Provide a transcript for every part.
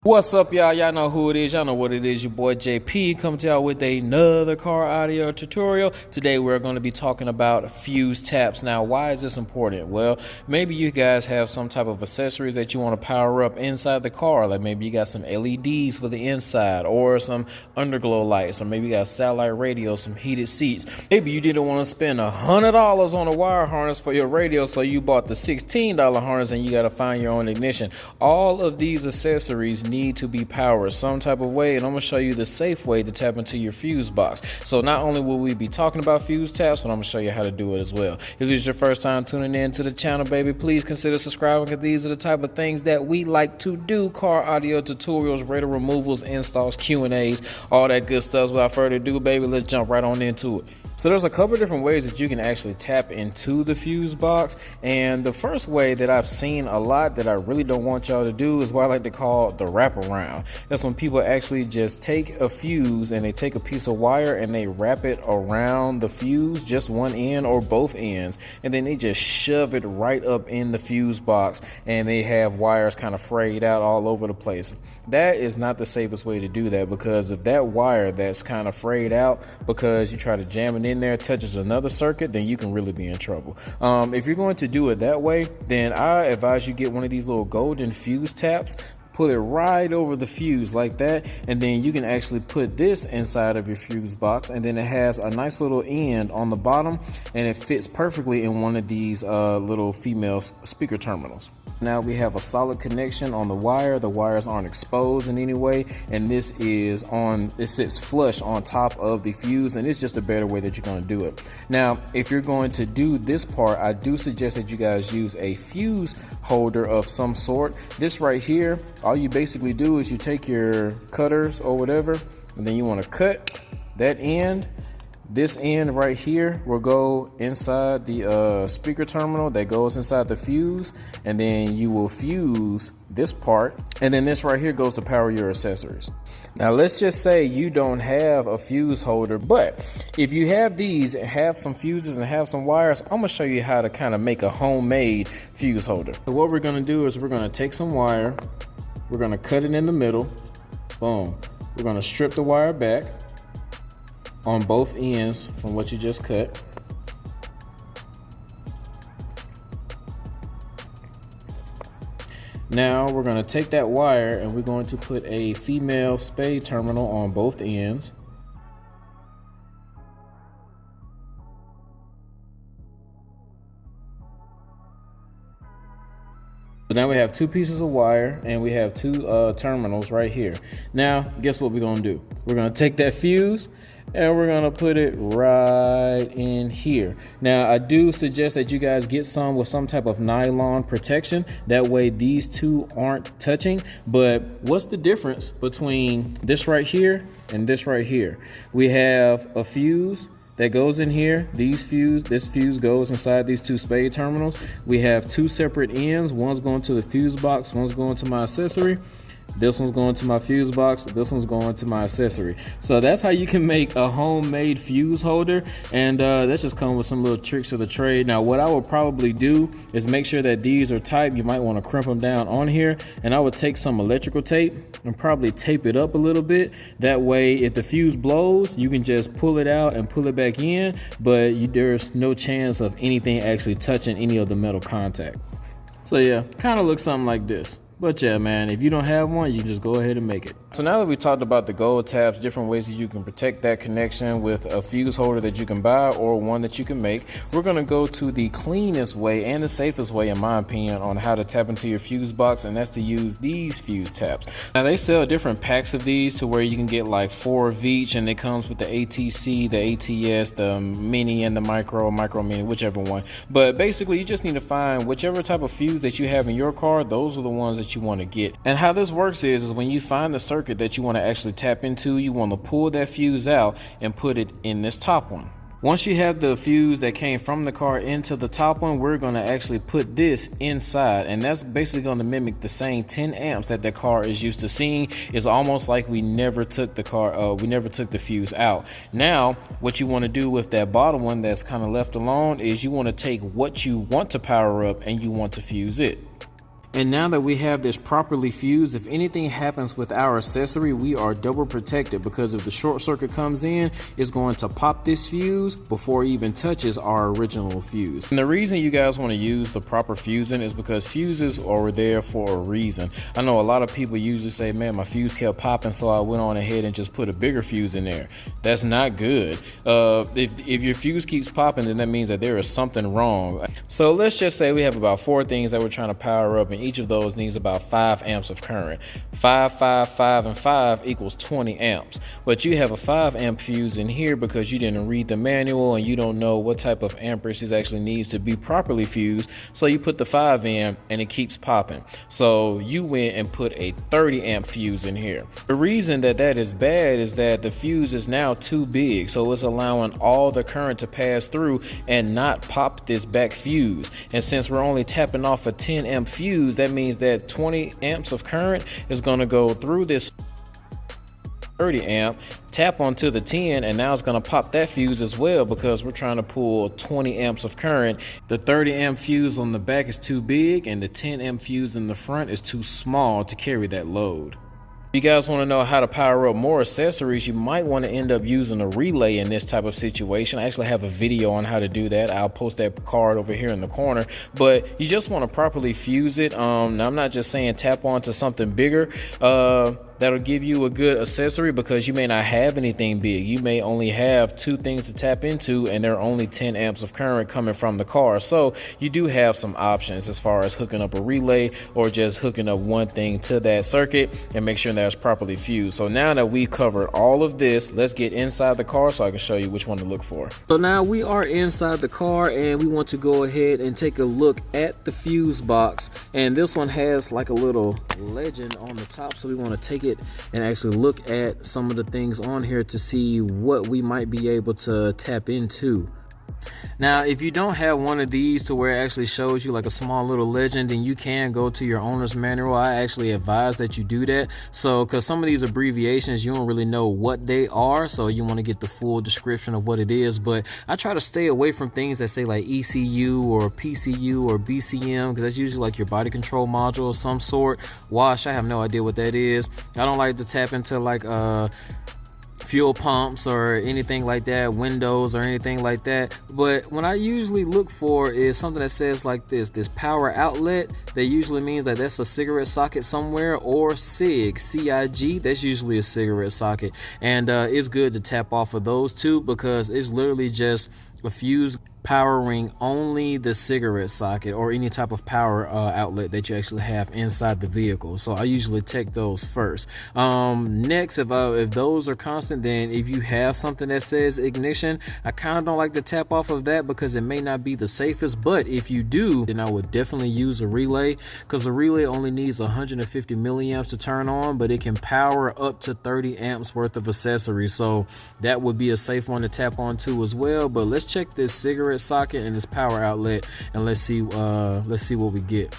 What's up, y'all? Y'all know who it is. Y'all know what it is. Your boy JP coming to y'all with another car audio tutorial. Today we're going to be talking about fuse taps. Now, why is this important? Well, maybe you guys have some type of accessories that you want to power up inside the car. Like maybe you got some LEDs for the inside, or some underglow lights, or maybe you got satellite radio, some heated seats. Maybe you didn't want to spend $100 on a wire harness for your radio, so you bought the $16 harness and you got to find your own ignition. All of these accessories need to be powered some type of way, and I'm going to show you the safe way to tap into your fuse box. So not only will we be talking about fuse taps, but I'm going to show you how to do it as well. If this is your first time tuning in to the channel, baby, please consider subscribing, because these are the type of things that we like to do: car audio tutorials, radio removals, installs, Q&As, all that good stuff. Without further ado, baby, let's jump right on into it. So there's a couple of different ways that you can actually tap into the fuse box, and the first way that I've seen a lot that I really don't want y'all to do is what I like to call the wraparound. That's when people actually just take a fuse and they take a piece of wire and they wrap it around the fuse, just one end or both ends, and then they just shove it right up in the fuse box, and they have wires kind of frayed out all over the place. That is not the safest way to do that, because if that wire that's kind of frayed out because you try to jam it in there touches another circuit, then you can really be in trouble. If you're going to do it that way, then I advise you get one of these little golden fuse taps. Put it right over the fuse like that, and then you can actually put this inside of your fuse box, and then it has a nice little end on the bottom, and it fits perfectly in one of these little female speaker terminals. Now we have a solid connection on the wire. The wires aren't exposed in any way, and this is on, it sits flush on top of the fuse, and it's just a better way that you're going to do it. Now, if you're going to do this part, I do suggest that you guys use a fuse holder of some sort. This right here, all you basically do is you take your cutters or whatever, and then you want to cut that end. This end right here will go inside the speaker terminal that goes inside the fuse, and then you will fuse this part, and then this right here goes to power your accessories. Now let's just say you don't have a fuse holder, but if you have these and have some fuses and have some wires, I'm gonna show you how to kind of make a homemade fuse holder. So what we're gonna do is we're gonna take some wire, we're gonna cut it in the middle, boom. We're gonna strip the wire back on both ends from what you just cut. Now we're going to take that wire and we're going to put a female spade terminal on both ends. So now we have two pieces of wire and we have two terminals right here. Now, guess what we're gonna do? We're gonna take that fuse and we're gonna put it right in here. Now, I do suggest that you guys get some with some type of nylon protection. That way these two aren't touching. But what's the difference between this right here and this right here? We have a fuse that goes in here. This fuse goes inside these two spade terminals. We have two separate ends. One's going to the fuse box, one's going to my accessory. This one's going to my fuse box, this one's going to my accessory. So that's how you can make a homemade fuse holder, and that just comes with some little tricks of the trade. Now what I would probably do is make sure that these are tight. You might want to crimp them down on here, and I would take some electrical tape and probably tape it up a little bit. That way if the fuse blows, you can just pull it out and pull it back in, but there's no chance of anything actually touching any of the metal contact. So yeah, kind of looks something like this. But yeah, man, if you don't have one, you can just go ahead and make it. So now that we talked about the gold taps, different ways that you can protect that connection with a fuse holder that you can buy or one that you can make, we're gonna go to the cleanest way and the safest way, in my opinion, on how to tap into your fuse box, and that's to use these fuse taps. Now they sell different packs of these to where you can get like 4 of each, and it comes with the ATC, the ATS, the mini, and the micro mini, whichever one. But basically you just need to find whichever type of fuse that you have in your car. Those are the ones that you want to get. And how this works is when you find the circuit that you want to actually tap into, you want to pull that fuse out and put it in this top one. Once you have the fuse that came from the car into the top one, we're going to actually put this inside, and that's basically going to mimic the same 10 amps that the car is used to seeing. It's almost like we never took the fuse out. Now what you want to do with that bottom one that's kind of left alone is you want to take what you want to power up and you want to fuse it. And now that we have this properly fused, if anything happens with our accessory, we are double protected, because if the short circuit comes in, it's going to pop this fuse before it even touches our original fuse. And the reason you guys want to use the proper fusing is because fuses are there for a reason. I know a lot of people usually say, man, my fuse kept popping, so I went on ahead and just put a bigger fuse in there. That's not good. If your fuse keeps popping, then that means that there is something wrong. So let's just say we have about 4 things that we're trying to power up, and each of those needs about 5 amps of current. 5, 5, 5, and 5 equals 20 amps. But you have a 5 amp fuse in here because you didn't read the manual and you don't know what type of amperage this actually needs to be properly fused. So you put the 5 in and it keeps popping. So you went and put a 30 amp fuse in here. The reason that is bad is that the fuse is now too big. So it's allowing all the current to pass through and not pop this back fuse. And since we're only tapping off a 10 amp fuse, that means that 20 amps of current is going to go through this 30 amp, tap onto the 10, and now it's going to pop that fuse as well, because we're trying to pull 20 amps of current. The 30 amp fuse on the back is too big, and the 10 amp fuse in the front is too small to carry that load. If you guys want to know how to power up more accessories, you might want to end up using a relay in this type of situation. I actually have a video on how to do that. I'll post that card over here in the corner, but you just want to properly fuse it. Now, I'm not just saying tap onto something bigger. That'll give you a good accessory, because you may not have anything big. You may only have 2 things to tap into, and there are only 10 amps of current coming from the car. So you do have some options as far as hooking up a relay or just hooking up one thing to that circuit and make sure that it's properly fused. So now that we've covered all of this, let's get inside the car so I can show you which one to look for. So now we are inside the car, and we want to go ahead and take a look at the fuse box. And this one has like a little legend on the top, so we want to take it and actually look at some of the things on here to see what we might be able to tap into. Now, if you don't have one of these to where it actually shows you like a small little legend, then you can go to your owner's manual. I actually advise that you do that. So, because some of these abbreviations, you don't really know what they are. So you want to get the full description of what it is. But I try to stay away from things that say like ECU or PCU or BCM, because that's usually like your body control module of some sort. Wash, I have no idea what that is. I don't like to tap into like fuel pumps or anything like that, windows or anything like that. But what I usually look for is something that says like this power outlet. That usually means that that's a cigarette socket somewhere, or CIG, that's usually a cigarette socket. And it's good to tap off of those two, because it's literally just a fuse powering only the cigarette socket or any type of power outlet that you actually have inside the vehicle. So I usually check those first. Next, if those are constant, then if you have something that says ignition, I kind of don't like to tap off of that, because it may not be the safest. But if you do, then I would definitely use a relay, because a relay only needs 150 milliamps to turn on, but it can power up to 30 amps worth of accessories. So that would be a safe one to tap onto as well. But let's check this cigarette socket and this power outlet, and let's see what we get.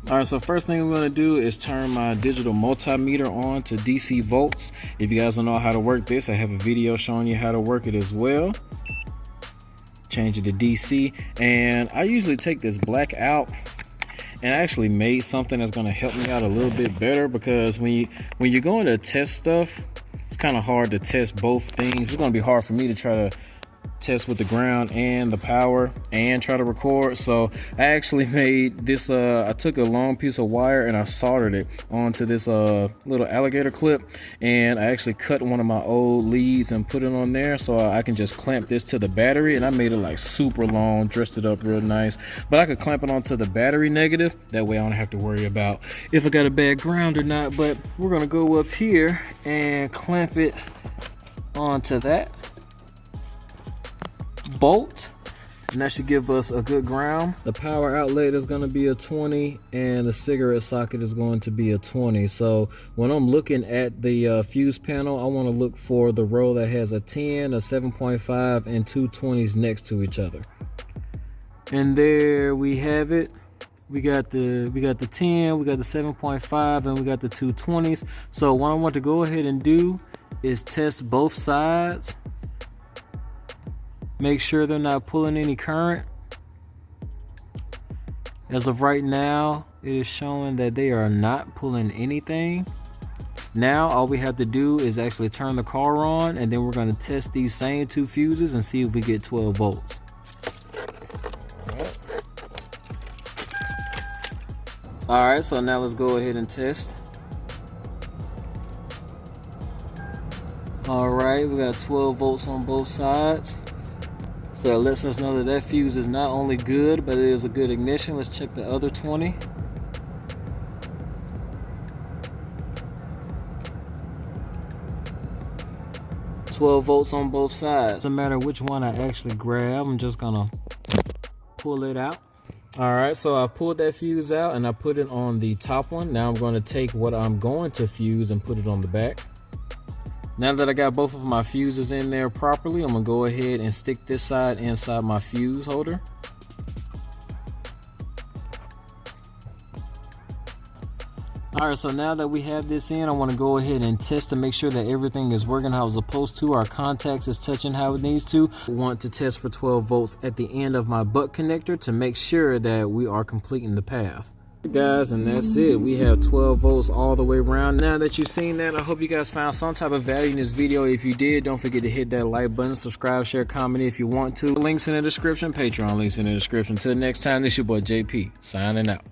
All right, so first thing we're going to do is turn my digital multimeter on to DC volts. If you guys don't know how to work this, I have a video showing you how to work it as well. Change it to DC, and I usually take this black out, and I actually made something that's going to help me out a little bit better, because when you're going to test stuff, it's kind of hard to test both things. It's going to be hard for me to try to test with the ground and the power and try to record. So I actually made this I took a long piece of wire and I soldered it onto this little alligator clip, and I actually cut one of my old leads and put it on there, so I can just clamp this to the battery. And I made it like super long, dressed it up real nice, but I could clamp it onto the battery negative. That way I don't have to worry about if I got a bad ground or not. But we're gonna go up here and clamp it onto that bolt, and that should give us a good ground. The power outlet is going to be a 20, and the cigarette socket is going to be a 20. So when I'm looking at the fuse panel, I want to look for the row that has a 10, a 7.5, and two 20s next to each other. And there we have it. We got the 10, we got the 7.5, and we got the two 20s. So what I want to go ahead and do is test both sides. Make sure they're not pulling any current. As of right now, it is showing that they are not pulling anything. Now all we have to do is actually turn the car on, and then we're going to test these same 2 fuses and see if we get 12 volts. Alright, so now let's go ahead and test. Alright, we got 12 volts on both sides. So that lets us know that that fuse is not only good, but it is a good ignition. Let's check the other 20. $12 volts on both sides. Doesn't matter which one I actually grab, I'm just gonna pull it out. Alright, so I pulled that fuse out and I put it on the top one. Now I'm going to take what I'm going to fuse and put it on the back. Now that I got both of my fuses in there properly, I'm gonna go ahead and stick this side inside my fuse holder. Alright, so now that we have this in, I want to go ahead and test to make sure that everything is working how it's supposed to. Our contacts is touching how it needs to. I want to test for 12 volts at the end of my butt connector to make sure that we are completing the path. Guys, and that's it. We have 12 volts all the way around. Now that you've seen that, I hope you guys found some type of value in this video. If you did, don't forget to hit that like button, subscribe, share, comment if you want to. Links in the description, Patreon links in the description. Till next time, this is your boy JP signing out.